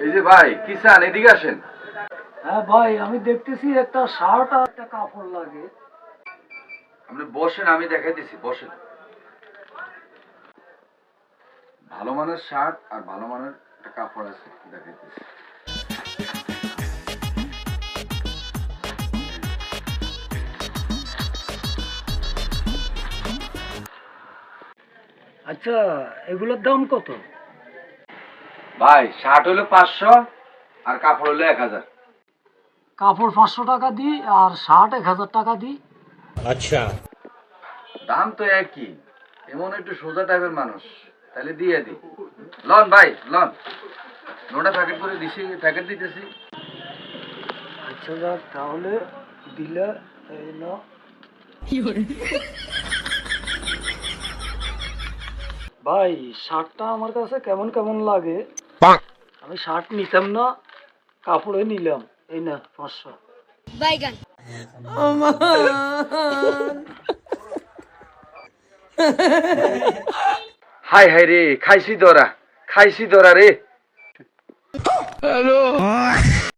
এই যে ভাই কি চান, এদিকে আসেন। হ্যাঁ ভাই, আমি দেখতেছি একটা শার্ট আর একটা কাপড় লাগে। আপনি বসেন, আমি দেখাইতেছি, বসেন। ভালো মানের শার্ট আর ভালো মানের একটা কাপড় আছে, দেখাইতেছি। আচ্ছা, এগুলোর দাম কত? ভাই শার্ট হলো 500 আর কাপড় হলো 1000। কাপড় 500 টাকা দিই আর শার্ট 1000 টাকা দিই। আচ্ছা, দাম তো একই, এমন একটু সোজা টাইপের মানুষ, তাহলে দিয়ে দিই। লন ভাই লন, নোটা প্যাকেট করে দিছি, প্যাকেট দিতেছি। আচ্ছা যাক, তাহলে দিলে এই নাও। ভাই শার্টটা আমার কাছে কেমন কেমন লাগে, আমি শার্ট নিতাম না, কাপড়ে নিলাম। এই না 500। বাইগান। হাই হাই রে, খাইছি ধরা রে। হ্যালো।